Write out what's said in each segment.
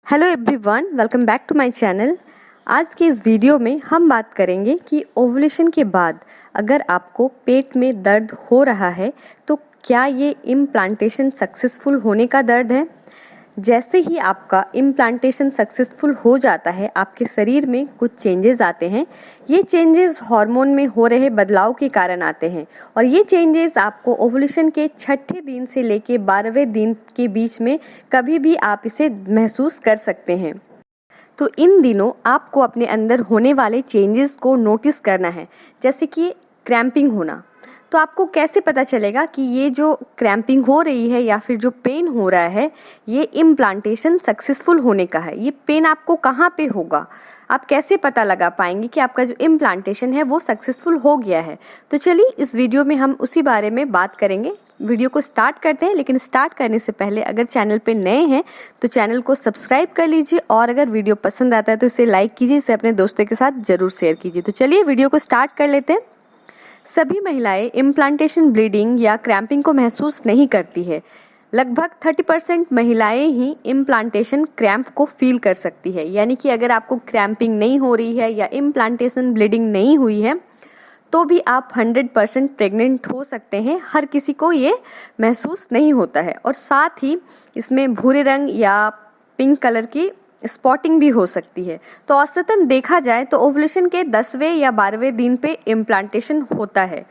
Hello everyone, welcome back to my channel. आज के इस वीडियो में हम बात करेंगे कि ओवुलेशन के बाद अगर आपको पेट में दर्द हो रहा है तो क्या ये इम्प्लांटेशन सक्सेसफुल होने का दर्द है। जैसे ही आपका इम्प्लांटेशन सक्सेसफुल हो जाता है, आपके शरीर में कुछ चेंजेस आते हैं। ये चेंजेस हार्मोन में हो रहे बदलाव के कारण आते हैं और ये चेंजेस आपको ओवुलेशन के 6ठे दिन से लेके 12वें दिन के बीच में कभी भी आप इसे महसूस कर सकते हैं। तो इन दिनों आपको अपने अंदर होने वाले चेंजेस को नोटिस करना है, जैसे कि क्रैम्पिंग होना। तो आपको कैसे पता चलेगा कि ये जो क्रैम्पिंग हो रही है या फिर जो पेन हो रहा है ये इम्प्लांटेशन सक्सेसफुल होने का है। ये पेन आपको कहाँ पे होगा, आप कैसे पता लगा पाएंगे कि आपका जो इम्प्लांटेशन है वो सक्सेसफुल हो गया है। तो चलिए इस वीडियो में हम उसी बारे में बात करेंगे। वीडियो को स्टार्ट करते हैं, लेकिन स्टार्ट करने से पहले अगर चैनल पे नए हैं तो चैनल को सब्सक्राइब कर लीजिए और अगर वीडियो पसंद आता है तो इसे लाइक कीजिए, इसे अपने दोस्तों के साथ ज़रूर शेयर कीजिए। तो चलिए वीडियो को स्टार्ट कर लेते हैं। सभी महिलाएं इम्प्लांटेशन ब्लीडिंग या क्रैम्पिंग को महसूस नहीं करती है। लगभग 30% महिलाएं ही इम्प्लांटेशन क्रैम्प को फील कर सकती है। यानी कि अगर आपको क्रैम्पिंग नहीं हो रही है या इम्प्लांटेशन ब्लीडिंग नहीं हुई है तो भी आप 100% प्रेग्नेंट हो सकते हैं। हर किसी को ये महसूस नहीं होता है और साथ ही इसमें भूरे रंग या पिंक कलर की स्पॉटिंग भी हो सकती है। तो औसतन देखा जाए तो ओवुलेशन के 10वें या 12वें दिन पे इम्प्लांटेशन होता है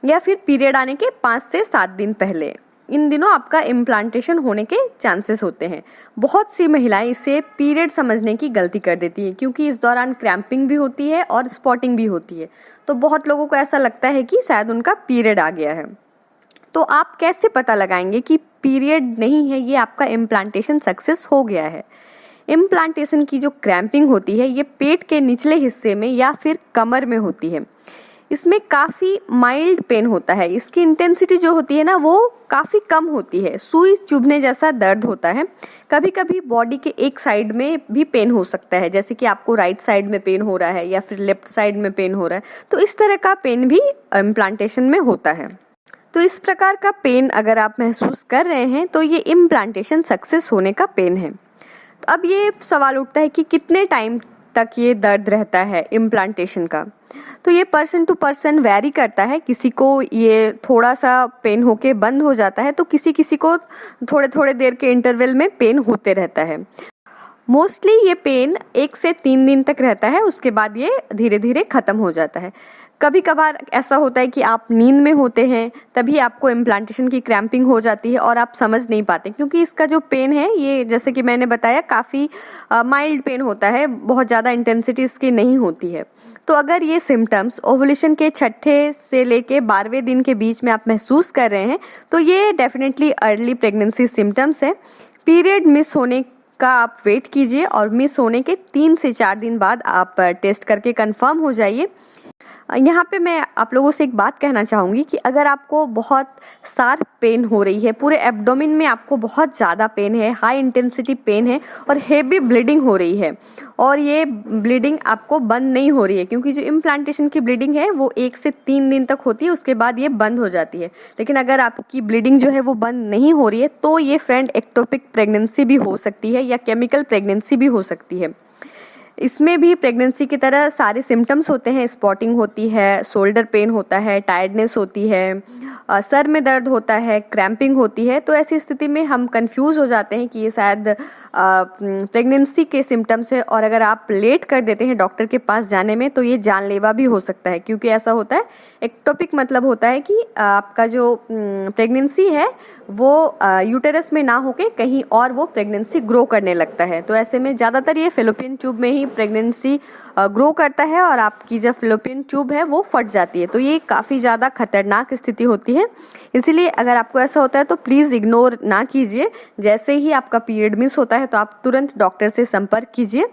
या फिर पीरियड आने के 5 से 7 दिन पहले। इन दिनों आपका इम्प्लांटेशन होने के चांसेस होते हैं। बहुत सी महिलाएं इसे पीरियड समझने की गलती कर देती हैं, क्योंकि इस दौरान क्रैम्पिंग भी होती है और स्पॉटिंग भी होती है। तो बहुत लोगों को ऐसा लगता है कि शायद उनका पीरियड आ गया है। तो आप कैसे पता लगाएंगे कि पीरियड नहीं है, ये आपका इम्प्लांटेशन सक्सेस हो गया है। इम्प्लांटेशन की जो क्रैम्पिंग होती है ये पेट के निचले हिस्से में या फिर कमर में होती है। इसमें काफ़ी माइल्ड पेन होता है। इसकी इंटेंसिटी जो होती है ना वो काफ़ी कम होती है। सुई चुभने जैसा दर्द होता है। कभी कभी बॉडी के एक साइड में भी पेन हो सकता है, जैसे कि आपको राइट साइड में पेन हो रहा है या फिर लेफ्ट साइड में पेन हो रहा है। तो इस तरह का पेन भी इम्प्लांटेशन में होता है। तो इस प्रकार का पेन अगर आप महसूस कर रहे हैं तो ये इम्प्लांटेशन सक्सेस होने का पेन है। तो अब ये सवाल उठता है कि कितने टाइम तक ये दर्द रहता है इम्प्लांटेशन का। तो ये पर्सन टू पर्सन वैरी करता है। किसी को ये थोड़ा सा पेन होके बंद हो जाता है तो किसी किसी को थोड़े थोड़े देर के इंटरवल में पेन होते रहता है। मोस्टली ये पेन 1 से 3 दिन तक रहता है, उसके बाद ये धीरे धीरे ख़त्म हो जाता है। कभी कभार ऐसा होता है कि आप नींद में होते हैं तभी आपको इम्प्लांटेशन की क्रैम्पिंग हो जाती है और आप समझ नहीं पाते, क्योंकि इसका जो पेन है ये जैसे कि मैंने बताया काफ़ी माइल्ड पेन होता है, बहुत ज़्यादा इंटेंसिटी इसकी नहीं होती है। तो अगर ये सिम्टम्स ओवुलेशन के 6ठे से लेके 12वें दिन के बीच में आप महसूस कर रहे हैं तो ये डेफिनेटली अर्ली प्रेगनेंसी सिम्टम्स है। पीरियड मिस होने का आप वेट कीजिए और मिस होने के 3 से 4 दिन बाद आप टेस्ट करके कंफर्म हो जाइए। यहाँ पे मैं आप लोगों से एक बात कहना चाहूँगी कि अगर आपको बहुत शार्प पेन हो रही है, पूरे एब्डोमेन में आपको बहुत ज़्यादा पेन है, हाई इंटेंसिटी पेन है और हेवी ब्लीडिंग हो रही है और ये ब्लीडिंग आपको बंद नहीं हो रही है, क्योंकि जो इम्प्लांटेशन की ब्लीडिंग है वो 1 से 3 दिन तक होती है, उसके बाद ये बंद हो जाती है। लेकिन अगर आपकी ब्लीडिंग जो है वो बंद नहीं हो रही है तो ये फ्रेंड एक्टोपिक प्रेगनेंसी भी हो सकती है या केमिकल प्रेगनेंसी भी हो सकती है। इसमें भी प्रेगनेंसी की तरह सारे सिम्टम्स होते हैं। स्पॉटिंग होती है, शोल्डर पेन होता है, टायर्डनेस होती है, सर में दर्द होता है, क्रैम्पिंग होती है। तो ऐसी स्थिति में हम कंफ्यूज हो जाते हैं कि ये शायद प्रेगनेंसी के सिम्टम्स है और अगर आप लेट कर देते हैं डॉक्टर के पास जाने में तो ये जानलेवा भी हो सकता है। क्योंकि ऐसा होता है, एक्टोपिक मतलब होता है कि आपका जो प्रेगनेंसी है वो यूटेरस में ना होके कहीं और वो प्रेगनेंसी ग्रो करने लगता है। तो ऐसे में ज़्यादातर ये फेलोपियन ट्यूब में ही प्रेगनेंसी ग्रो करता है और आपकी जो फेलोपियन ट्यूब है वो फट जाती है। तो ये काफ़ी ज़्यादा खतरनाक स्थिति होती है। इसीलिए अगर आपको ऐसा होता है तो प्लीज़ इग्नोर ना कीजिए। जैसे ही आपका पीरियड मिस होता है तो आप तुरंत डॉक्टर से संपर्क कीजिए।